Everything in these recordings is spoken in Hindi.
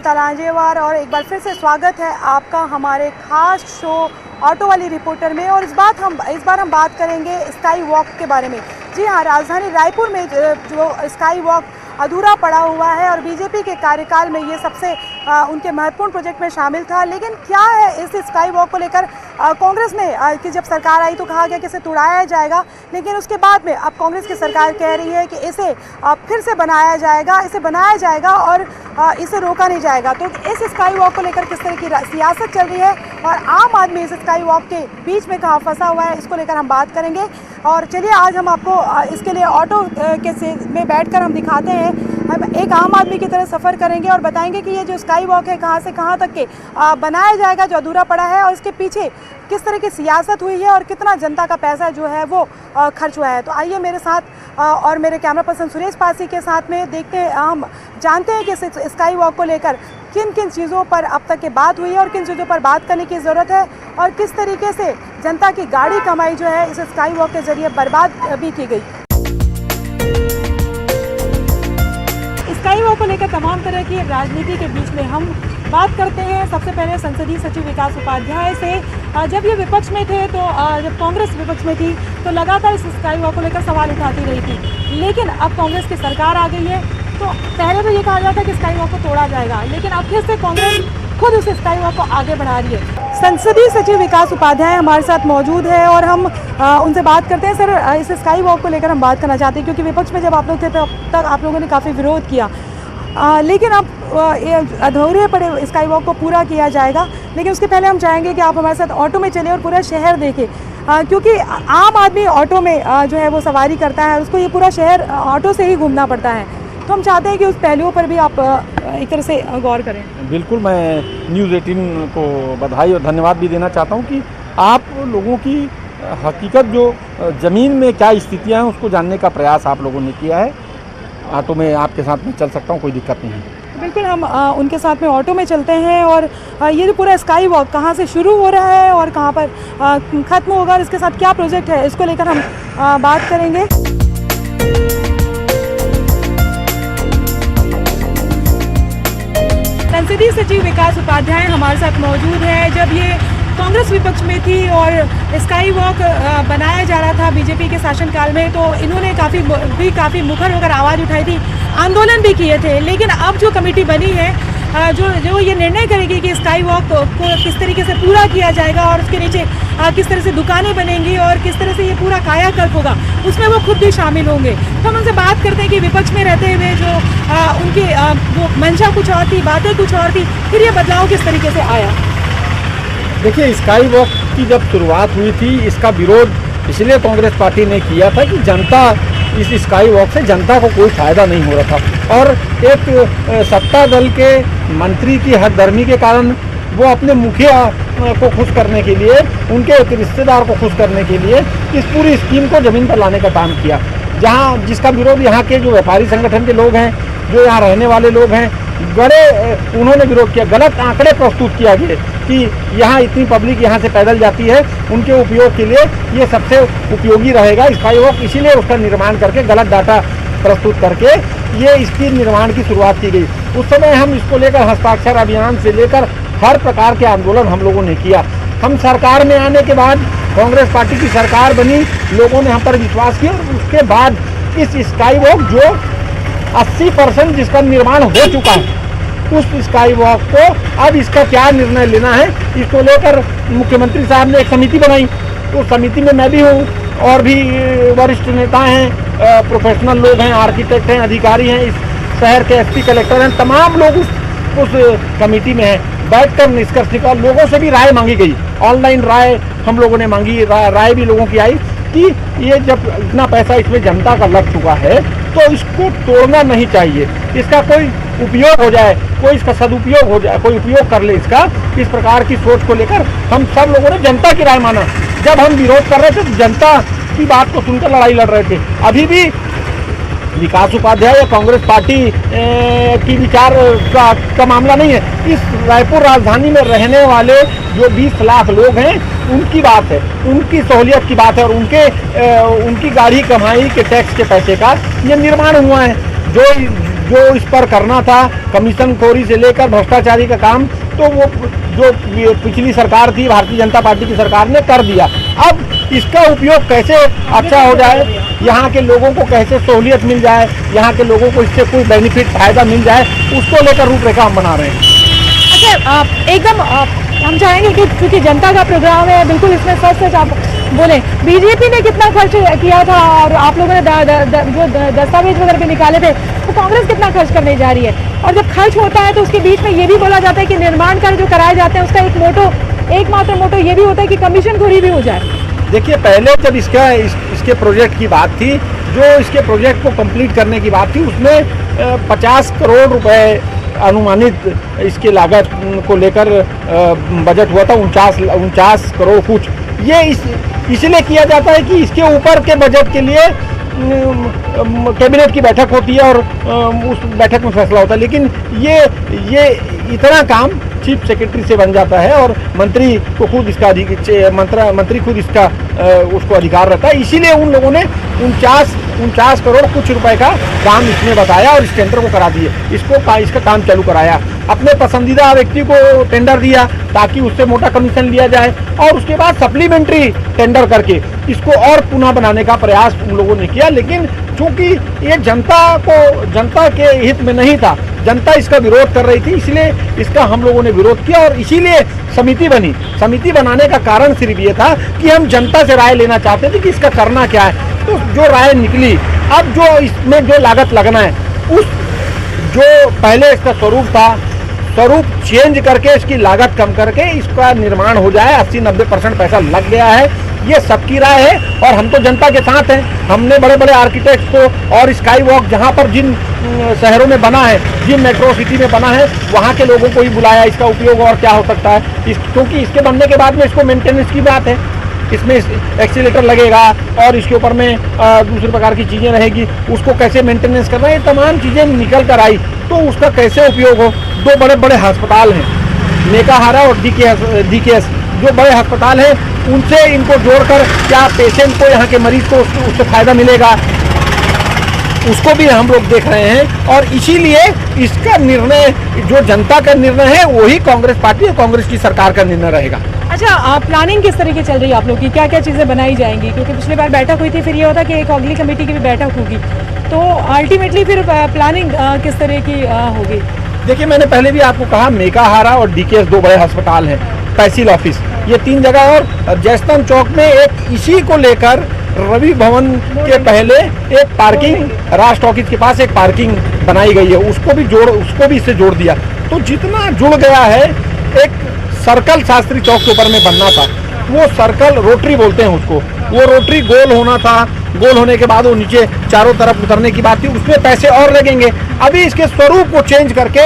ममता लांजेवार और एक बार फिर से स्वागत है आपका हमारे खास शो ऑटो वाली रिपोर्टर में। और इस बार हम बात करेंगे स्काई वॉक के बारे में। जी हाँ, राजधानी रायपुर में जो स्काई वॉक अधूरा पड़ा हुआ है और बीजेपी के कार्यकाल में ये सबसे उनके महत्वपूर्ण प्रोजेक्ट में शामिल था। लेकिन क्या है इस स्काई वॉक को लेकर कांग्रेस ने कि जब सरकार आई तो कहा गया कि इसे तोड़ाया जाएगा, लेकिन उसके बाद में अब कांग्रेस की सरकार कह रही है कि इसे फिर से बनाया जाएगा और इसे रोका नहीं जाएगा। तो इस स्काई वॉक को लेकर किस तरह की सियासत चल रही है और आम आदमी इस स्काई वॉक के बीच में कहाँ फंसा हुआ है, इसको लेकर हम बात करेंगे। और चलिए आज हम आपको इसके लिए ऑटो में बैठकर हम दिखाते हैं, हम एक आम आदमी की तरह सफ़र करेंगे और बताएंगे कि ये जो स्काई वॉक है कहाँ से कहाँ तक के बनाया जाएगा जो अधूरा पड़ा है, और इसके पीछे किस तरह की सियासत हुई है और कितना जनता का पैसा जो है वो खर्च हुआ है। तो आइए मेरे साथ और मेरे कैमरा पर्सन सुरेश पासी के साथ में देखते हैं, हम जानते हैं कि स्काई वॉक को लेकर किन किन चीज़ों पर अब तक के बात हुई है और किन चीज़ों पर बात करने की ज़रूरत है और किस तरीके से जनता की गाड़ी कमाई जो है इस स्काई वॉक के ज़रिए बर्बाद भी की गई। स्काई वॉक को लेकर तमाम तरह की राजनीति के बीच में हम बात करते हैं। सबसे पहले संसदीय सचिव विकास उपाध्याय से, जब ये विपक्ष में थे तो जब कांग्रेस विपक्ष में थी तो लगातार इस स्काई वॉक को लेकर सवाल उठाती रही थी। लेकिन अब कांग्रेस की सरकार आ गई है तो पहले तो ये कहा जाता है कि स्काई वॉक को तोड़ा जाएगा, लेकिन अब फिर से कांग्रेस खुद उस स्काई वॉक को आगे बढ़ा रही है। संसदीय सचिव विकास उपाध्याय हमारे साथ मौजूद है और हम उनसे बात करते हैं। सर, इस स्काई वॉक को लेकर हम बात करना चाहते हैं क्योंकि विपक्ष में जब आप लोग थे तब तक आप लोगों ने काफ़ी विरोध किया, लेकिन अब अधूरे पड़े स्काई वॉक को पूरा किया जाएगा। लेकिन उसके पहले हम चाहेंगे कि आप हमारे साथ ऑटो में चलें और पूरा शहर देखें, क्योंकि आम आदमी ऑटो में जो है वो सवारी करता है, उसको ये पूरा शहर ऑटो से ही घूमना पड़ता है। तो हम चाहते हैं कि उस पहलुओं पर भी आप एक तरह से गौर करें। बिल्कुल, मैं न्यूज़ 18 को बधाई और धन्यवाद भी देना चाहता हूं कि आप लोगों की हकीकत जो ज़मीन में क्या स्थितियां हैं उसको जानने का प्रयास आप लोगों ने किया है। ऑटो में आपके साथ में चल सकता हूं, कोई दिक्कत नहीं है। बिल्कुल, हम उनके साथ में ऑटो में चलते हैं और ये जो पूरा स्काई वॉक कहाँ से शुरू हो रहा है और कहाँ पर ख़त्म होगा और इसके साथ क्या प्रोजेक्ट है, इसको लेकर हम बात करेंगे। संसदीय सचिव विकास उपाध्याय हमारे साथ मौजूद है। जब ये कांग्रेस विपक्ष में थी और स्काई वॉक बनाया जा रहा था बीजेपी के शासनकाल में, तो इन्होंने काफ़ी मुखर होकर आवाज़ उठाई थी, आंदोलन भी किए थे। लेकिन अब जो कमेटी बनी है जो ये निर्णय करेगी कि स्काई वॉक को किस तरीके से पूरा किया जाएगा और उसके नीचे किस तरह से दुकानें बनेंगी और किस तरह से ये पूरा कायाकल्प होगा, उसमें वो खुद भी शामिल होंगे। तो हम उनसे बात करते हैं कि विपक्ष में रहते हुए जो उनकी वो मंशा कुछ और थी, बातें कुछ और थी, फिर ये बदलाव किस तरीके से आया। देखिए, स्काई वॉक की जब शुरुआत हुई थी, इसका विरोध इसलिए कांग्रेस पार्टी ने किया था कि जनता इस स्काई वॉक से जनता को कोई फ़ायदा नहीं हो रहा था और एक सत्ता दल के मंत्री की हठधर्मी के कारण वो अपने मुखिया को खुश करने के लिए, उनके एक रिश्तेदार को खुश करने के लिए इस पूरी स्कीम को ज़मीन पर लाने का काम किया, जिसका विरोध यहाँ के जो व्यापारी संगठन के लोग हैं, जो यहाँ रहने वाले लोग हैं, उन्होंने विरोध किया। गलत आंकड़े प्रस्तुत किया गया कि यहाँ इतनी पब्लिक यहाँ से पैदल जाती है, उनके उपयोग के लिए ये सबसे उपयोगी रहेगा स्काई वॉक, इसीलिए उसका निर्माण करके गलत डाटा प्रस्तुत करके ये इसकी निर्माण की शुरुआत की गई। उस समय हम इसको लेकर हस्ताक्षर अभियान से लेकर हर प्रकार के आंदोलन हम लोगों ने किया। हम सरकार में आने के बाद कांग्रेस पार्टी की सरकार बनी, लोगों ने हम पर विश्वास किया और उसके बाद इस स्काई वॉक जो 80% जिसका निर्माण हो चुका है, उस स्काई वॉक को अब इसका क्या निर्णय लेना है, इसको लेकर मुख्यमंत्री साहब ने एक समिति बनाई। उस समिति में मैं भी हूँ और भी वरिष्ठ नेता हैं, प्रोफेशनल लोग हैं, आर्किटेक्ट हैं, अधिकारी हैं, इस शहर के एसपी कलेक्टर हैं, तमाम लोग उस कमेटी में हैं। बैठकर निष्कर्ष निकाल, लोगों से भी राय मांगी गई, ऑनलाइन राय हम लोगों ने मांगी, राय भी लोगों की आई कि ये जब इतना पैसा इसमें जनता का लग चुका है तो इसको तोड़ना नहीं चाहिए, इसका कोई उपयोग हो जाए, कोई इसका सदुपयोग हो जाए, कोई उपयोग कर ले इसका। इस प्रकार की सोच को लेकर हम सब लोगों ने जनता की राय माना। जब हम विरोध कर रहे थे तो जनता की बात को सुनकर लड़ाई लड़ रहे थे। अभी भी विकास उपाध्याय या कांग्रेस पार्टी की विचार का मामला नहीं है। इस रायपुर राजधानी में रहने वाले जो 20 लाख लोग हैं उनकी बात है, उनकी सहूलियत की बात है और उनकी गाड़ी कमाई के टैक्स के पैसे का ये निर्माण हुआ है। जो जो इस पर करना था, कमीशन खोरी से लेकर भ्रष्टाचारी का काम, तो वो जो पिछली सरकार थी, भारतीय जनता पार्टी की सरकार ने कर दिया। अब इसका उपयोग कैसे अच्छा हो जाए, यहाँ के लोगों को कैसे सहूलियत मिल जाए, यहाँ के लोगों को इससे कोई बेनिफिट फायदा मिल जाए, उसको लेकर रूपरेखा हम बना रहे हैं। अच्छा, एकदम हम चाहेंगे कि क्योंकि जनता का प्रोग्राम है, बिल्कुल इसमें सच सच आप बोले, बीजेपी ने कितना खर्च किया था और आप लोगों ने जो दस्तावेज वगैरह भी निकाले थे, तो कांग्रेस कितना खर्च करने जा रही है? और जब खर्च होता है तो उसके बीच में ये भी बोला जाता है कि निर्माण कार्य जो कराए जाते हैं उसका एकमात्र मोटो ये भी होता है कि कमीशन खोरी भी हो जाए। देखिए, पहले जब इसके प्रोजेक्ट की बात थी, जो इसके प्रोजेक्ट को कंप्लीट करने की बात थी, उसमें 50 करोड़ रुपए अनुमानित इसकी लागत को लेकर बजट हुआ था, 49 करोड़ कुछ। ये इसलिए किया जाता है कि इसके ऊपर के बजट के लिए कैबिनेट की बैठक होती है और उस बैठक में फैसला होता है, लेकिन ये इतना काम चीफ सेक्रेटरी से बन जाता है और मंत्री को खुद इसका मंत्री खुद इसका उसको अधिकार रहता है। इसीलिए उन लोगों ने 49 करोड़ कुछ रुपए का काम इसमें बताया और इस टेंडर को करा दिए, इसका काम चालू कराया, अपने पसंदीदा व्यक्ति को टेंडर दिया ताकि उससे मोटा कमीशन लिया जाए, और उसके बाद सप्लीमेंट्री टेंडर करके इसको और पुनः बनाने का प्रयास उन लोगों ने किया। लेकिन चूंकि ये जनता के हित में नहीं था, जनता इसका विरोध कर रही थी, इसलिए इसका हम लोगों ने विरोध किया और इसीलिए समिति बनी। समिति बनाने का कारण सिर्फ ये था कि हम जनता से राय लेना चाहते थे कि इसका करना क्या है। तो जो राय निकली, अब जो इसमें जो लागत लगना है, उस जो पहले इसका स्वरूप चेंज करके इसकी लागत कम करके इसका निर्माण हो जाए। 80-90% पैसा लग गया है, ये सबकी राय है और हम तो जनता के साथ हैं। हमने बड़े बड़े आर्किटेक्ट्स को और स्काई वॉक जहाँ पर जिन शहरों में बना है, जिन मेट्रो सिटी में बना है, वहाँ के लोगों को ही बुलाया। इसका उपयोग और क्या हो सकता है, क्योंकि इसके बनने के बाद में इसको मेंटेनेंस की बात है, इसमें एक्सीलेटर लगेगा और इसके ऊपर में दूसरे प्रकार की चीज़ें रहेगी, उसको कैसे मेंटेनेंस करना है, ये तमाम चीज़ें निकल कर आई। तो उसका कैसे उपयोग हो, 2 बड़े बड़े अस्पताल हैं, मेकाहारा और डीकेएस, जो बड़े अस्पताल हैं, उनसे इनको जोड़कर क्या पेशेंट को, यहाँ के मरीज को उससे फ़ायदा मिलेगा, उसको भी हम लोग देख रहे हैं। और इसीलिए इसका निर्णय, जो जनता का निर्णय है, वही कांग्रेस पार्टी और कांग्रेस की सरकार का निर्णय रहेगा। अच्छा, प्लानिंग किस तरह की चल रही है आप लोग की? क्या क्या चीज़ें बनाई जाएंगी? क्योंकि पिछली बार बैठक हुई थी, फिर ये होता कि एक अगली कमेटी की भी बैठक होगी, तो अल्टीमेटली फिर प्लानिंग किस तरह की होगी? देखिए, मैंने पहले भी आपको कहा, मेकाहारा और डीकेएस 2 बड़े अस्पताल हैं, तहसील ऑफिस, ये 3 जगह, और जयस्तंभ चौक में एक इसी को लेकर रवि भवन के पहले एक पार्किंग, राज टॉकीज के पास एक पार्किंग बनाई गई है, उसको भी इससे जोड़ दिया। तो जितना जुड़ गया है, एक सर्कल शास्त्री चौक के ऊपर में बनना था, वो सर्कल रोटरी बोलते हैं उसको, वो रोटरी गोल होना था। गोल होने के बाद वो नीचे चारों तरफ उतरने की बात थी, उसमें पैसे और लगेंगे। अभी इसके स्वरूप को चेंज करके,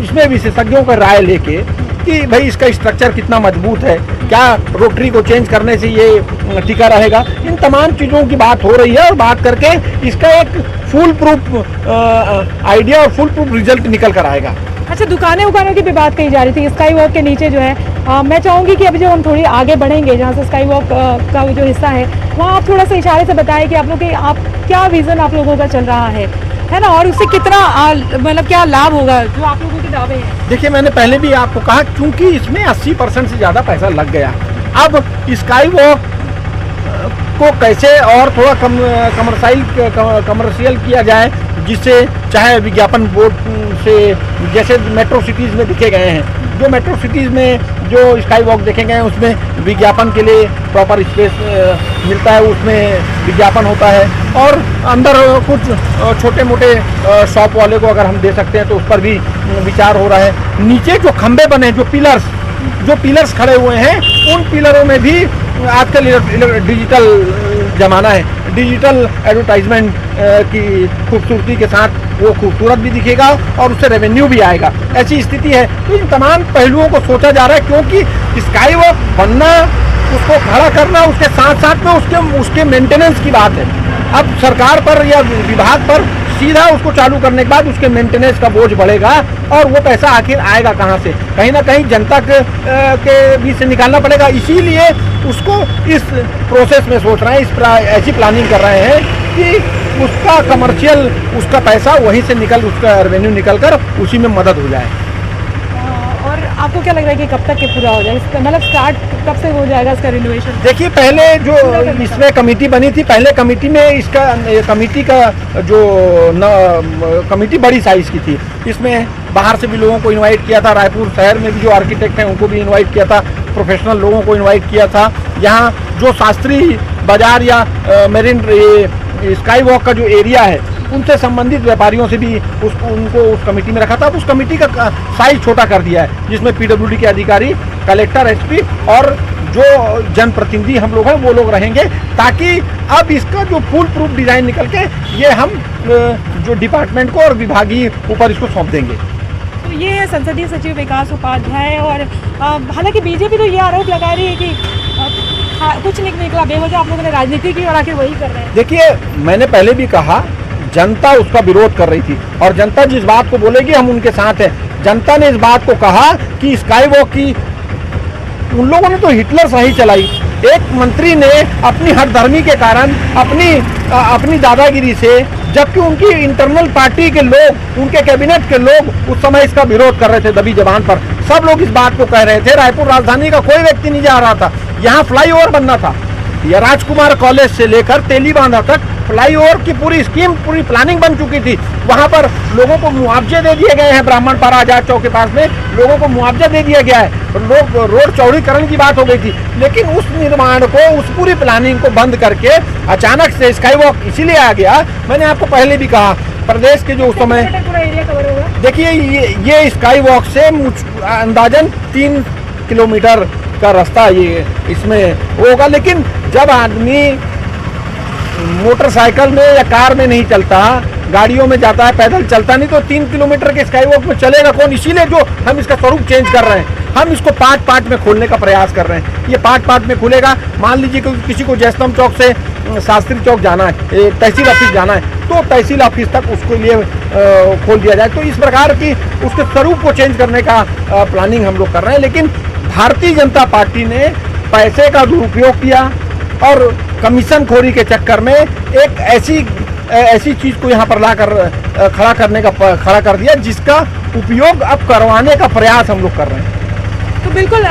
इसमें विशेषज्ञों का राय लेके कि भाई इसका स्ट्रक्चर कितना मजबूत है, क्या रोटरी को चेंज करने से ये टिका रहेगा, इन तमाम चीज़ों की बात हो रही है और बात करके इसका एक फुल प्रूफ आइडिया और फुल प्रूफ रिजल्ट निकल कर आएगा। अच्छा, दुकानों की भी बात कही जा रही थी स्काई वॉक के नीचे जो है। मैं चाहूँगी कि अभी जो हम थोड़ी आगे बढ़ेंगे, जहाँ से स्काई वॉक का जो हिस्सा है, वहाँ आप थोड़ा सा इशारे से बताएं कि आप क्या विज़न आप लोगों का चल रहा है ना, और उससे कितना मतलब क्या लाभ होगा जो आप लोगों के दावे हैं? देखिए, मैंने पहले भी आपको कहा, क्योंकि इसमें 80% से ज़्यादा पैसा लग गया, अब स्काई वॉक को कैसे और थोड़ा कमर्शियल किया जाए, जिससे चाहे विज्ञापन बोर्ड से, जैसे मेट्रो सिटीज़ में दिखे गए हैं, जो मेट्रो सिटीज़ में जो स्काई वॉक देखे गए हैं, उसमें विज्ञापन के लिए प्रॉपर स्पेस मिलता है, उसमें विज्ञापन होता है, और अंदर कुछ छोटे मोटे शॉप वाले को अगर हम दे सकते हैं तो उस पर भी विचार हो रहा है। नीचे जो खंभे बने, जो पिलर्स खड़े हुए हैं, उन पिलरों में भी आजकल डिजिटल ज़माना है, डिजिटल एडवर्टाइजमेंट की खूबसूरती के साथ वो खूबसूरत भी दिखेगा और उससे रेवेन्यू भी आएगा, ऐसी स्थिति है। तो इन तमाम पहलुओं को सोचा जा रहा है, क्योंकि स्काई वॉक बनना, उसको खड़ा करना, उसके साथ साथ में उसके मेंटेनेंस की बात है। अब सरकार पर या विभाग पर सीधा उसको चालू करने के बाद उसके मेंटेनेंस का बोझ बढ़ेगा, और वो पैसा आखिर आएगा कहाँ से? कहीं ना कहीं जनता के बीच से निकालना पड़ेगा। इसीलिए उसको इस प्रोसेस में सोच रहे हैं, ऐसी प्लानिंग कर रहे हैं कि उसका कमर्शियल उसका पैसा वहीं से उसका रेवेन्यू निकल कर उसी में मदद हो जाए। और आपको क्या लग रहा है कि कब तक ये पूरा हो जाएगा, मतलब स्टार्ट कब से हो जाएगा इसका रिनोवेशन? देखिए, पहले जो इसमें कमेटी बनी थी, पहले कमेटी में इसका कमेटी का जो कमेटी बड़ी साइज की थी। इसमें बाहर से भी लोगों को इनवाइट किया था, रायपुर शहर में भी जो आर्किटेक्ट हैं उनको भी इनवाइट किया था, प्रोफेशनल लोगों को इनवाइट किया था। यहाँ जो शास्त्री बाजार या मेरिन स्काई वॉक का जो एरिया है उनसे संबंधित व्यापारियों से भी उनको उस कमेटी में रखा था। उस कमेटी का साइज छोटा कर दिया है, जिसमें पीडब्ल्यूडी के अधिकारी, कलेक्टर, एसपी और जो जनप्रतिनिधि हम लोग हैं वो लोग रहेंगे, ताकि अब इसका जो फुल प्रूफ डिज़ाइन निकल के ये हम जो डिपार्टमेंट को और विभागीय ऊपर इसको सौंप देंगे। तो ये है संसदीय सचिव विकास उपाध्याय। और हालांकि बीजेपी तो ये आरोप लगा रही है कि कुछ नहीं निकला, बेवजह आप लोगों ने राजनीति की और आखिर वही कर रहे हैं। देखिए, मैंने पहले भी कहा, जनता उसका विरोध कर रही थी और जनता जिस बात को बोलेगी हम उनके साथ हैं। जनता ने इस बात को कहा कि स्काई वॉक की उन लोगों ने तो हिटलर शाही चलाई। एक मंत्री ने अपनी हठधर्मी के कारण अपनी दादागिरी से, जबकि उनकी इंटरनल पार्टी के लोग, उनके कैबिनेट के लोग उस समय इसका विरोध कर रहे थे दबी जबान पर। सब लोग इस बात को कह रहे थे। रायपुर राजधानी का कोई व्यक्ति नहीं जा रहा था। यहाँ फ्लाईओवर बनना था, या राजकुमार कॉलेज से लेकर तेलीबांधा तक फ्लाईओवर की पूरी स्कीम, पूरी प्लानिंग बन चुकी थी। वहाँ पर लोगों को मुआवजे दे दिए गए हैं। ब्राह्मणपारा आजाद चौक के पास में लोगों को मुआवजा दे दिया गया है। रोड चौड़ीकरण की बात हो गई थी, लेकिन उस निर्माण को, उस पूरी प्लानिंग को बंद करके अचानक से स्काई वॉक इसीलिए आ गया। मैंने आपको पहले भी कहा, प्रदेश के जो उस समय, देखिए ये स्काई वॉक से अंदाजन 3 किलोमीटर का रास्ता ये इसमें होगा। लेकिन जब आदमी मोटरसाइकिल में या कार में नहीं चलता, गाड़ियों में जाता है, पैदल चलता नहीं, तो 3 किलोमीटर के स्काई वॉक में चलेगा कौन? इसीलिए जो हम इसका स्वरूप चेंज कर रहे हैं, हम इसको 5 पार्ट में खोलने का प्रयास कर रहे हैं। ये 5 पार्ट में खुलेगा। मान लीजिए कि किसी को जयस्तंभ चौक से शास्त्री चौक जाना है, तहसील ऑफिस जाना है, तो तहसील ऑफिस तक उसके लिए खोल दिया जाए। तो इस प्रकार की उसके स्वरूप को चेंज करने का प्लानिंग हम लोग कर रहे हैं। लेकिन भारतीय जनता पार्टी ने पैसे का दुरुपयोग किया और कमीशन खोरी के चक्कर में एक ऐसी चीज़ को यहाँ पर लाकर खड़ा कर दिया, जिसका उपयोग अब करवाने का प्रयास हम लोग कर रहे हैं। तो बिल्कुल,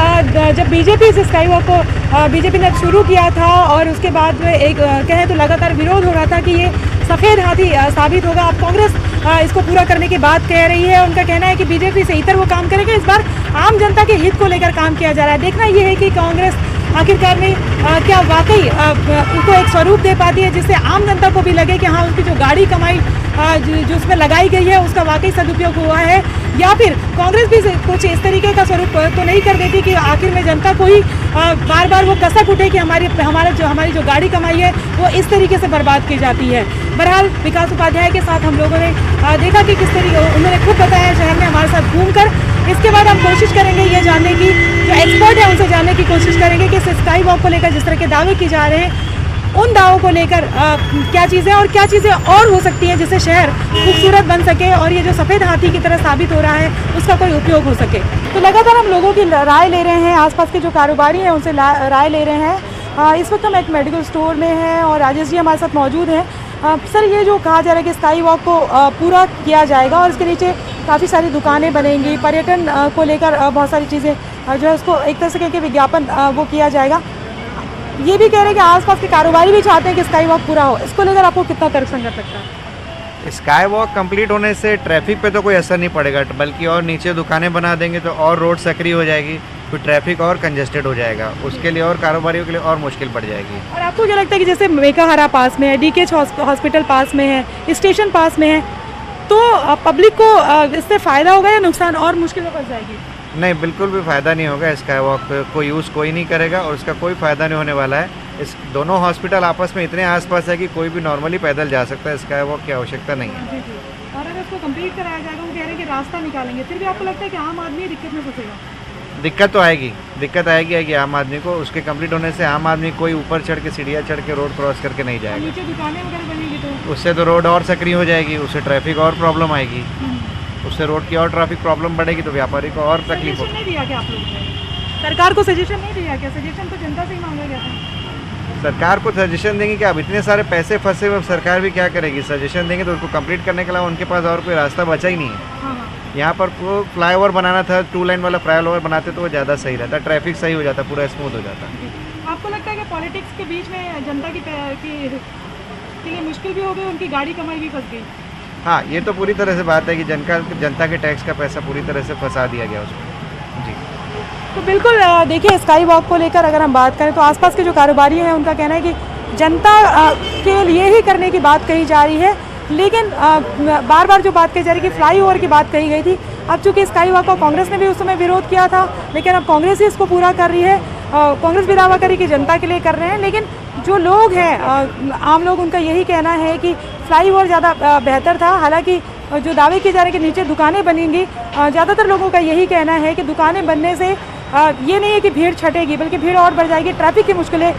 जब बीजेपी इस स्काई वॉक को बीजेपी ने शुरू किया था और उसके बाद एक कहें तो लगातार विरोध हो रहा था कि ये सफ़ेद हाथी साबित होगा। अब कांग्रेस इसको पूरा करने की बात कह रही है। उनका कहना है कि बीजेपी से इतर वो काम करेगा। इस बार आम जनता के हित को लेकर काम किया जा रहा है। देखना ये है कि कांग्रेस आखिरकार में क्या वाकई उनको एक स्वरूप दे पाती है, जिससे आम जनता को भी लगे कि हाँ, उसकी जो गाड़ी कमाई जो उसमें लगाई गई है उसका वाकई सदुपयोग हुआ है, या फिर कांग्रेस भी कुछ इस तरीके का स्वरूप तो नहीं कर देती कि आखिर में जनता को ही बार बार वो कसक उठे कि हमारी जो गाड़ी कमाई है वो इस तरीके से बर्बाद की जाती है। बहरहाल विकास उपाध्याय के साथ हम लोगों ने देखा कि किस तरीके उन्होंने खुद बताया शहर में हमारे साथ घूमकर। इसके बाद हम कोशिश करेंगे ये जानने की, जो एक्सपर्ट है उनसे जानने की कोशिश करेंगे कि इस स्काई वॉक को लेकर जिस तरह के दावे किए जा रहे हैं, उन दावों को लेकर क्या चीज़ें और क्या चीज़ें और हो सकती हैं जिससे शहर खूबसूरत बन सके और ये जो सफ़ेद हाथी की तरह साबित हो रहा है उसका कोई उपयोग हो सके। तो लगातार हम लोगों की राय ले रहे हैं, आसपास के जो कारोबारी हैं उनसे राय ले रहे हैं। इस वक्त हम एक मेडिकल स्टोर में हैं और राजेश जी हमारे साथ मौजूद हैं। सर, ये जो कहा जा रहा है कि स्काई वॉक को पूरा किया जाएगा और इसके नीचे काफ़ी सारी दुकानें बनेंगी, पर्यटन को लेकर बहुत सारी चीज़ें जो है उसको एक तरह से कह के विज्ञापन वो किया जाएगा। ये भी कह रहे हैं कि आसपास के कारोबारी भी चाहते हैं कि स्काई वॉक पूरा हो। इसको लेकर आपको कितना तर्कसंगत लगता है? स्काई वॉक कंप्लीट होने से ट्रैफिक पे तो कोई असर नहीं पड़ेगा, बल्कि और नीचे दुकानें बना देंगे तो और रोड सक्रिय हो जाएगी, तो ट्रैफिक और कंजेस्टेड हो जाएगा, उसके लिए और कारोबारियों के लिए और मुश्किल पड़ जाएगी। और आपको क्या लगता है कि जैसे मेकाहारा पास में है, डीके हॉस्पिटल पास में है, स्टेशन पास में है, तो पब्लिक को इससे फ़ायदा होगा या नुकसान और मुश्किलें बढ़ जाएगी? नहीं, बिल्कुल भी फ़ायदा नहीं होगा। स्काई वॉक को यूज़ कोई नहीं करेगा और इसका कोई फ़ायदा नहीं होने वाला है। इस दोनों हॉस्पिटल आपस में इतने आसपास है कि कोई भी नॉर्मली पैदल जा सकता है। स्काई वॉक की आवश्यकता नहीं है। जी जी। और अगर इसको कंप्लीट कराया जाएगा, वो कह रहे हैं कि रास्ता निकालेंगे, फिर भी आपको लगता है कि आम आदमी दिक्कत में फंसेगा? दिक्कत तो दिक्कत आएगी आम आदमी को। उसके कंप्लीट होने से आम आदमी कोई ऊपर चढ़ के सीढ़ियाँ चढ़ के रोड क्रॉस करके नहीं जाएगा। नीचे दुकानें वगैरह बनेगी तो उससे तो रोड और सक्रिय हो जाएगी, उससे ट्रैफिक और प्रॉब्लम आएगी, उससे रोड की और ट्रैफिक प्रॉब्लम बढ़ेगी, तो व्यापारी को और तकलीफ होगी। नहीं दिया क्या आप लोगों ने? सरकार को सजेशन नहीं दिया क्या? सजेशन तो जनता से ही मांगा गया था। सरकार को सजेशन देंगे कि अब इतने सारे पैसे फंसे हुए, अब सरकार भी क्या करेगी? सजेशन देंगे तो उसको कंप्लीट करने के अलावा उनके पास और कोई रास्ता बचा ही नहीं है। यहाँ पर फ्लाईओवर बनाना था, 2 लाइन वाला फ्लाईओवर बनाते तो वो ज़्यादा सही रहता, ट्रैफिक सही हो जाता, पूरा स्मूथ हो जाता। आपको लगता है कि पॉलिटिक्स के बीच में जनता की मुश्किल भी हो गई, उनकी गाड़ी कमाई भी फंस गई? हाँ, ये तो पूरी तरह से बात है कि जनता के टैक्स का पैसा पूरी तरह से फंसा दिया गया उसको। जी, तो बिल्कुल देखिए, स्काई वॉक को लेकर अगर हम बात करें तो आसपास के जो कारोबारी हैं उनका कहना है कि जनता के लिए ही करने की बात कही जा रही है, लेकिन बार बार जो बात कही जा रही है कि फ्लाईओवर की बात कही गई थी। अब चूँकि स्काई वॉक को कांग्रेस ने भी उस समय विरोध किया था, लेकिन अब कांग्रेस ही इसको पूरा कर रही है। कांग्रेस भी दावा करी कि जनता के लिए कर रहे हैं, लेकिन जो लोग हैं आम लोग, उनका यही कहना है कि फ्लाईओवर ज़्यादा बेहतर था। हालांकि जो दावे किए जा रहे हैं कि नीचे दुकानें बनेंगी, ज़्यादातर लोगों का यही कहना है कि दुकानें बनने से ये नहीं है कि भीड़ छटेगी, बल्कि भीड़ और बढ़ जाएगी, ट्रैफिक की मुश्किलें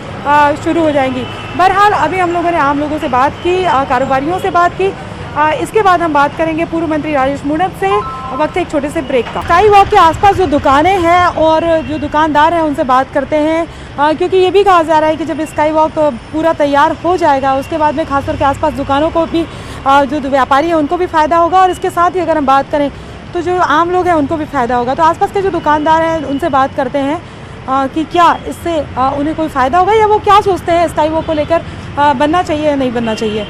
शुरू हो जाएंगी। बहरहाल अभी हम लोगों ने आम लोगों से बात की, कारोबारियों से बात की। इसके बाद हम बात करेंगे पूर्व मंत्री राजेश मूणत से। वक्त है एक छोटे से ब्रेक का। स्काई वॉक के आसपास जो दुकानें हैं और जो दुकानदार हैं उनसे बात करते हैं, क्योंकि ये भी कहा जा रहा है कि जब स्काई वॉक पूरा तैयार हो जाएगा उसके बाद में खासतौर के आसपास दुकानों को भी, जो व्यापारी हैं उनको भी फ़ायदा होगा, और इसके साथ ही अगर हम बात करें तो जो आम लोग हैं उनको भी फ़ायदा होगा। तो आसपास के जो दुकानदार हैं उनसे बात करते हैं कि क्या इससे उन्हें कोई फ़ायदा होगा, या वो क्या सोचते हैं स्काई वॉक को लेकर, बनना चाहिए या नहीं बनना चाहिए।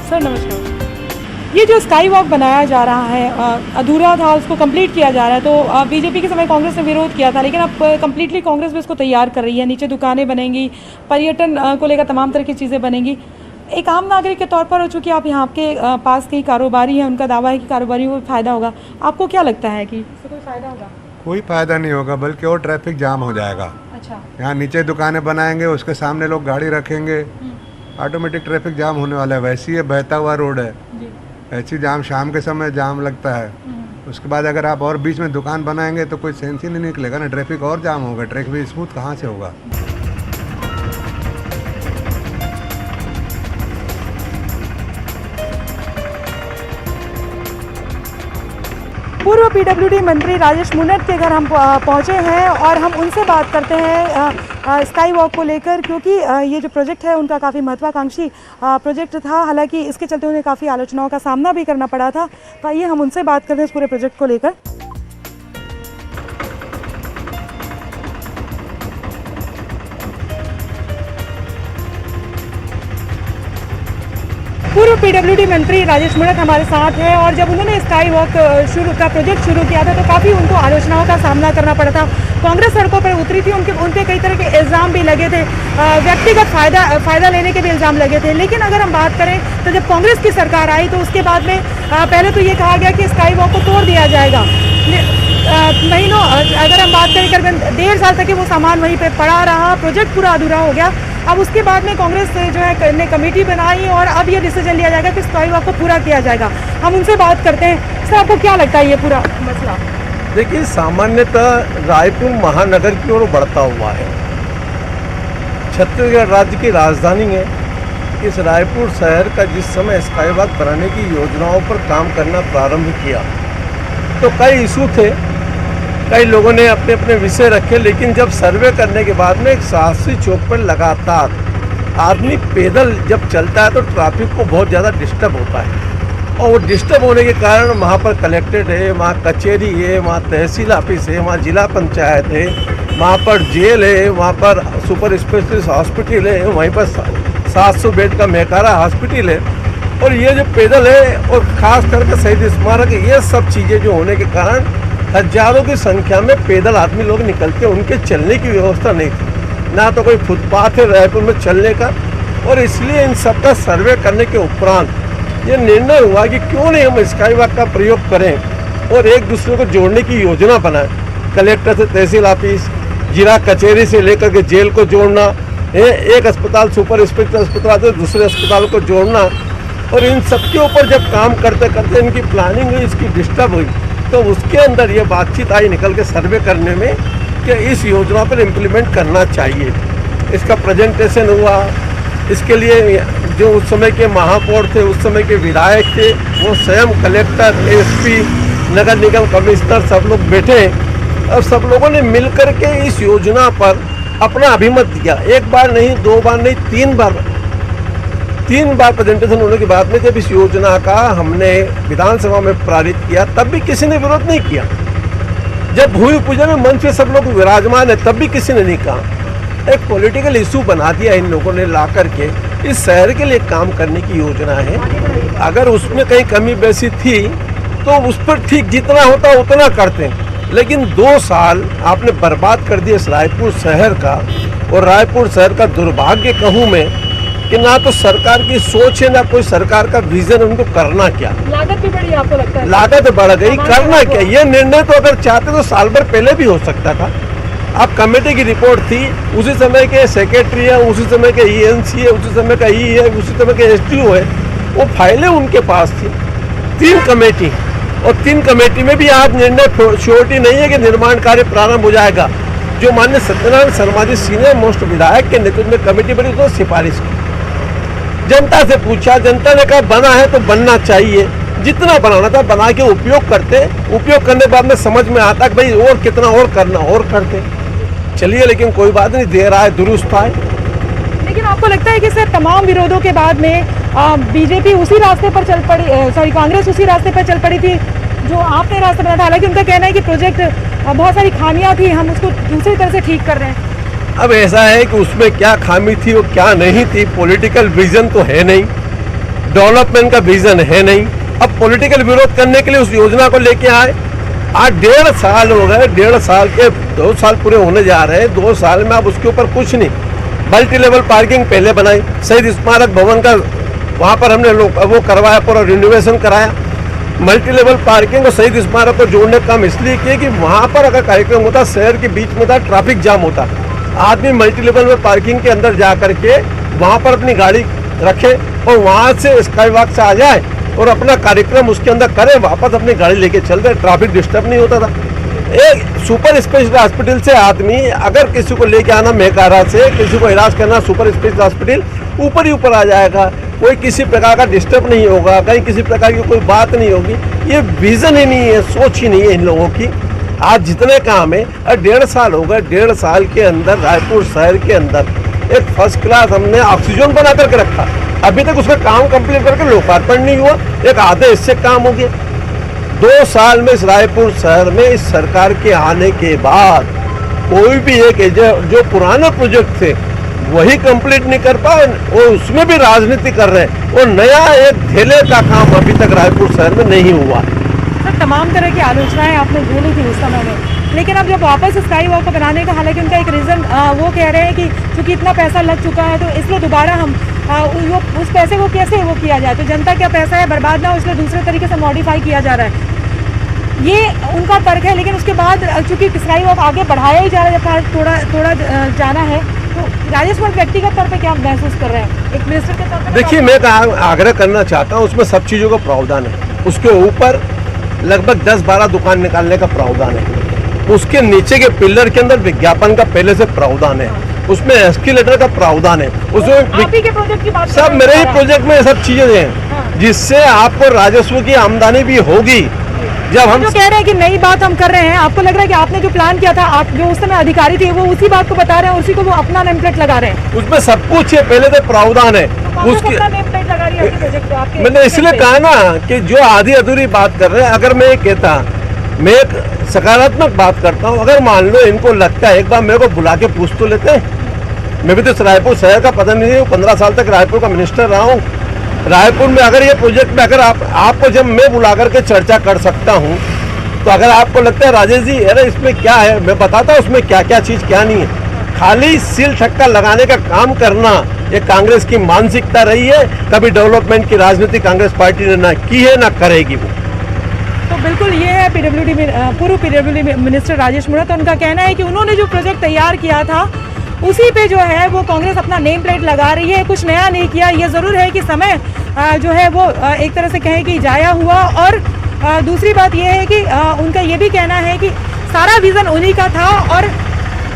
सर नमस्कार। ये जो स्काई वॉक बनाया जा रहा है अधूरा था, उसको कंप्लीट किया जा रहा है, तो बीजेपी के समय कांग्रेस ने विरोध किया था, लेकिन अब कंप्लीटली कांग्रेस भी इसको तैयार कर रही है। नीचे दुकानें बनेंगी, पर्यटन को लेकर तमाम तरह की चीज़ें बनेंगी। एक आम नागरिक के तौर पर, चूँकि आप यहाँ के पास कई कारोबारी हैं, उनका दावा है कि कारोबारियों को फ़ायदा होगा। आपको क्या लगता है कि इससे कोई फ़ायदा होगा? कोई फ़ायदा नहीं होगा, बल्कि और ट्रैफिक जाम हो जाएगा। अच्छा, यहाँ नीचे दुकानें बनाएंगे, उसके सामने लोग गाड़ी रखेंगे, ऑटोमेटिक ट्रैफिक जाम होने वाला है। वैसे ही बहता हुआ रोड है, ऐसी जाम शाम के समय जाम लगता है। उसके बाद अगर आप और बीच में दुकान बनाएंगे तो कोई सेंस ही नहीं निकलेगा ना, ट्रैफिक और जाम होगा, ट्रैफिक भी स्मूथ कहाँ से होगा। पूर्व पीडब्ल्यूडी मंत्री राजेश मूणत के घर हम पहुंचे हैं और हम उनसे बात करते हैं स्काई वॉक को लेकर, क्योंकि ये जो प्रोजेक्ट है उनका काफ़ी महत्वाकांक्षी प्रोजेक्ट था। हालांकि इसके चलते उन्हें काफ़ी आलोचनाओं का सामना भी करना पड़ा था। तो आइए हम उनसे बात करते हैं इस पूरे प्रोजेक्ट को लेकर। पूर्व पीडब्ल्यूडी मंत्री राजेश मूणत हमारे साथ हैं, और जब उन्होंने स्काई वॉक प्रोजेक्ट शुरू किया था तो काफ़ी उनको आलोचनाओं का सामना करना पड़ा था। कांग्रेस सड़कों पर उतरी थी, उन पे कई तरह के इल्ज़ाम भी लगे थे, व्यक्तिगत फ़ायदा लेने के भी इल्ज़ाम लगे थे। लेकिन अगर हम बात करें तो जब कांग्रेस की सरकार आई तो उसके बाद में पहले तो ये कहा गया कि स्काई वॉक को तोड़ दिया जाएगा। महीनों, अगर हम बात करें करीबन 1.5 साल तक वो सामान वहीं पर पड़ा रहा, प्रोजेक्ट पूरा अधूरा हो गया। अब उसके बाद में कांग्रेस जो है ने कमेटी बनाई और अब ये डिसीजन लिया जाएगा कि स्काई वॉक को पूरा किया जाएगा। हम उनसे बात करते हैं। सर, आपको क्या लगता है ये पूरा मसला? देखिए, सामान्यतः रायपुर महानगर की ओर बढ़ता हुआ है। छत्तीसगढ़ राज्य की राजधानी है। इस रायपुर शहर का जिस समय स्काई वॉक बनाने की योजनाओं पर काम करना प्रारंभ किया तो कई इशू थे, कई लोगों ने अपने अपने विषय रखे, लेकिन जब सर्वे करने के बाद में एक शास्त्री चौक पर लगातार आदमी पैदल जब चलता है तो ट्रैफिक को बहुत ज़्यादा डिस्टर्ब होता है, और वो डिस्टर्ब होने के कारण वहाँ पर कलेक्ट्रेट है, वहाँ कचहरी है, वहाँ तहसील ऑफिस है, वहाँ जिला पंचायत है, वहाँ पर जेल है, वहाँ पर सुपर स्पेशलिस्ट हॉस्पिटल है, वहीं पर 700 बेड का मेकारा हॉस्पिटल है, और ये जो पैदल है और ख़ास करके शहीद स्मारक, ये सब चीज़ें जो होने के कारण हजारों की संख्या में पैदल आदमी लोग निकलते, उनके चलने की व्यवस्था नहीं थी, ना तो कोई फुटपाथ है रायपुर में चलने का। और इसलिए इन सब का सर्वे करने के उपरांत ये निर्णय हुआ कि क्यों नहीं हम स्काई वॉक का प्रयोग करें और एक दूसरे को जोड़ने की योजना बनाएं। कलेक्टर से तहसील ऑफिस, जिला कचहरी से लेकर के जेल को जोड़ना, एक अस्पताल सुपर स्पेशलिस्ट अस्पताल से दूसरे अस्पताल को जोड़ना, और इन सब के ऊपर जब काम करते करते इनकी प्लानिंग हुई, इसकी डिस्टर्ब हुई, तो उसके अंदर ये बातचीत आई निकल के सर्वे करने में कि इस योजना पर इम्प्लीमेंट करना चाहिए। इसका प्रेजेंटेशन हुआ, इसके लिए जो उस समय के महापौर थे, उस समय के विधायक थे, वो स्वयं कलेक्टर, एसपी, नगर निगम कमिश्नर सब लोग बैठे और सब लोगों ने मिलकर के इस योजना पर अपना अभिमत दिया। एक बार नहीं, 2 बार नहीं, 3 बार प्रेजेंटेशन होने के बाद में जब इस योजना का हमने विधानसभा में पारित किया तब भी किसी ने विरोध नहीं किया। जब भूमि पूजन में मंच पे सब लोग विराजमान है तब भी किसी ने नहीं कहा। एक पॉलिटिकल इशू बना दिया इन लोगों ने ला करके। इस शहर के लिए काम करने की योजना है, अगर उसमें कहीं कमी बेसी थी तो उस पर ठीक जितना होता उतना करते हैं, लेकिन 2 साल आपने बर्बाद कर दिया इस रायपुर शहर का। और रायपुर शहर का दुर्भाग्य कहूँ मैं कि ना तो सरकार की सोच है, ना कोई सरकार का विजन, उनको करना क्या। लागत भी बढ़ी आपको लगता है? लागत बढ़ गई, करना क्या। ये निर्णय तो अगर चाहते तो साल भर पहले भी हो सकता था। अब कमेटी की रिपोर्ट थी, उसी समय के सेक्रेटरी है, उसी समय के ENC है, उसी समय का ई है, उसी समय के SDO है, वो फाइलें उनके पास थी। 3 कमेटी और 3 कमेटी में भी आज निर्णय श्योरिटी नहीं है कि निर्माण कार्य प्रारंभ हो जाएगा। जो माननीय सत्यनारायण शर्मा जी सीनियर मोस्ट विधायक के नेतृत्व में कमेटी बनी तो सिफारिश की, जनता से पूछा, जनता ने कहा बना है तो बनना चाहिए, जितना बनाना था बना के उपयोग करते। उपयोग करने के बाद में समझ में आता कि भाई और कितना और करना और करते। चलिए, लेकिन कोई बात नहीं, देर आए दुरुस्त आए। लेकिन आपको लगता है कि सर तमाम विरोधों के बाद में बीजेपी उसी रास्ते पर चल पड़ी, कांग्रेस उसी रास्ते पर चल पड़ी थी जो आपने रास्ता बनाया था? हालांकि उनका कहना है कि प्रोजेक्ट बहुत सारी खामियां थी, हम उसको दूसरी तरह से ठीक कर रहे हैं। अब ऐसा है कि उसमें क्या खामी थी और क्या नहीं थी, पॉलिटिकल विजन तो है नहीं, डेवलपमेंट का विजन है नहीं। अब पॉलिटिकल विरोध करने के लिए उस योजना को लेके आए। आज 1.5 साल हो गए, 1.5 साल के 2 साल पूरे होने जा रहे हैं। 2 साल में अब उसके ऊपर कुछ नहीं। मल्टी लेवल पार्किंग पहले बनाई, शहीद स्मारक भवन का वहाँ पर हमने वो करवाया, पूरा रिनोवेशन कराया। मल्टी लेवल पार्किंग और शहीद स्मारक को जोड़ने का काम इसलिए किया कि वहाँ पर अगर कार्यक्रम होता, शहर के बीच में था, ट्रैफिक जाम होता, आदमी मल्टी लेवल में पार्किंग के अंदर जा करके वहाँ पर अपनी गाड़ी रखे और वहाँ से स्काई वॉक से आ जाए और अपना कार्यक्रम उसके अंदर करे, वापस अपनी गाड़ी लेके चल रहे, ट्रैफिक डिस्टर्ब नहीं होता था। एक सुपर स्पेशल हॉस्पिटल से आदमी अगर किसी को लेके आना मेहकारा से, किसी को इलाज करना सुपर स्पेशल हॉस्पिटल, ऊपर ही ऊपर आ जाएगा, कोई किसी प्रकार का डिस्टर्ब नहीं होगा, कहीं किसी प्रकार की कोई बात नहीं होगी। ये विजन ही नहीं है, सोच ही नहीं है इन लोगों की। आज जितने काम है, 1.5 साल हो गए, 1.5 साल के अंदर रायपुर शहर के अंदर एक फर्स्ट क्लास हमने ऑक्सीजन बना करके रखा, अभी तक उसका काम कंप्लीट करके लोकार्पण नहीं हुआ। एक आधे इससे काम हो गया। 2 साल में इस रायपुर शहर में इस सरकार के आने के बाद कोई भी एक जो पुराने प्रोजेक्ट थे वही कंप्लीट नहीं कर पाए, वो उसमें भी राजनीति कर रहे हैं। वो नया एक ढेले का काम अभी तक रायपुर शहर में नहीं हुआ। सर तमाम तरह की आलोचनाएं आपने झेली थी उस समय में, लेकिन अब जब वापस स्काई वॉक को बनाने का, हालांकि उनका एक रीज़न वो कह रहे हैं कि चूंकि इतना पैसा लग चुका है तो इसलिए दोबारा हम उस पैसे को कैसे वो किया जाए, तो जनता का पैसा है बर्बाद ना हो, इसलिए दूसरे तरीके से मॉडिफाई किया जा रहा है, ये उनका तर्क है। लेकिन उसके बाद चूंकि स्काई वॉक आगे बढ़ाया ही जा रहा है, थोड़ा जाना है, तो राजेश मर्द व्यक्तिगत तौर पे क्या महसूस कर रहे हैं एक मिनिस्टर के तौर पे? देखिए, मैं आग्रह करना चाहता हूँ, उसमें सब चीज़ों का प्रावधान है। उसके ऊपर लगभग 10-12 दुकान निकालने का प्रावधान है, उसके नीचे के पिलर के अंदर विज्ञापन का पहले से प्रावधान है, उसमें एस्केलेटर का प्रावधान है, उसमें आप ही के प्रोजेक्ट की बात सब मेरे ही प्रोजेक्ट में सब चीजें हैं, जिससे आपको राजस्व की आमदनी भी होगी। जब हम जो कह रहे हैं कि नई बात हम कर रहे हैं, आपको लग रहा है कि आपने जो प्लान किया था, आप जो उस समय अधिकारी थे वो उसी बात को बता रहे हैं, उसी को वो अपना नेम प्लेट लगा रहे हैं? उसमें सब कुछ है, पहले तो प्रावधान है उसकी। मैंने इसलिए कहा ना कि जो आधी अधूरी बात कर रहे हैं, अगर मैं कहता, मैं एक सकारात्मक बात करता हूँ, अगर मान लो इनको लगता है, एक बार मेरे को बुला के पूछ तो लेते हैं। मैं भी तो रायपुर शहर का प्रतिनिधि हूँ, 15 साल तक रायपुर का मिनिस्टर रहा हूँ। रायपुर में अगर ये प्रोजेक्ट में अगर आपको जब मैं बुला करके चर्चा कर सकता हूँ, तो अगर आपको लगता है राजेश जी अरे इसमें क्या है, मैं बताता हूँ उसमें क्या क्या चीज़ क्या नहीं है। खाली सील ठक्का लगाने का काम करना ये कांग्रेस की मानसिकता रही है। कभी डेवलपमेंट की राजनीति कांग्रेस पार्टी ने ना की है, ना करेगी वो। तो बिल्कुल ये है पूर्व पीडब्ल्यूडी मिनिस्टर राजेश मूणत। तो उनका कहना है कि उन्होंने जो प्रोजेक्ट तैयार किया था उसी पे जो है वो कांग्रेस अपना नेम प्लेट लगा रही है, कुछ नया नहीं किया। ये ज़रूर है कि समय जो है वो एक तरह से कहें कि जाया हुआ। और दूसरी बात ये है कि उनका ये भी कहना है कि सारा विज़न उन्हीं का था और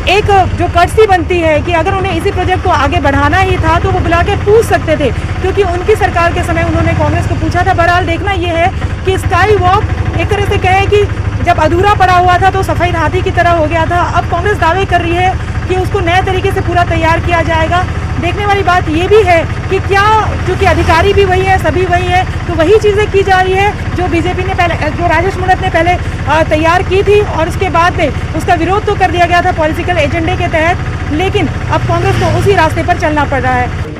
एक जो कर्टसी बनती है कि अगर उन्हें इसी प्रोजेक्ट को आगे बढ़ाना ही था तो वो बुला के पूछ सकते थे, क्योंकि उनकी सरकार के समय उन्होंने कांग्रेस को पूछा था। बहरहाल देखना ये है कि स्काई वॉक एक तरह से कहें कि जब अधूरा पड़ा हुआ था तो सफेद हाथी की तरह हो गया था। अब कांग्रेस दावे कर रही है कि उसको नए तरीके से पूरा तैयार किया जाएगा। देखने वाली बात ये भी है कि क्या, क्योंकि अधिकारी भी वही है, सभी वही है, तो वही चीज़ें की जा रही है जो बीजेपी ने पहले, जो राजेश मूणत ने पहले तैयार की थी और उसके बाद में उसका विरोध तो कर दिया गया था पॉलिटिकल एजेंडे के तहत, लेकिन अब कांग्रेस को उसी रास्ते पर चलना पड़ रहा है।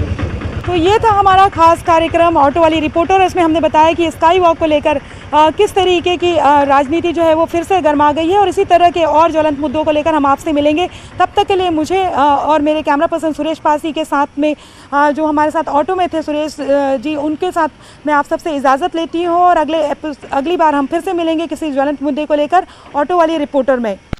तो ये था हमारा खास कार्यक्रम ऑटो वाली रिपोर्टर। इसमें हमने बताया कि स्काई वॉक को लेकर किस तरीके की राजनीति जो है वो फिर से गर्मा गई है, और इसी तरह के और ज्वलंत मुद्दों को लेकर हम आपसे मिलेंगे। तब तक के लिए मुझे और मेरे कैमरा पर्सन सुरेश पासी के साथ में जो हमारे साथ ऑटो में थे सुरेश जी, उनके साथ मैं आप सबसे इजाज़त लेती हूँ और अगली बार हम फिर से मिलेंगे किसी ज्वलंत मुद्दे को लेकर ऑटो वाली रिपोर्टर में।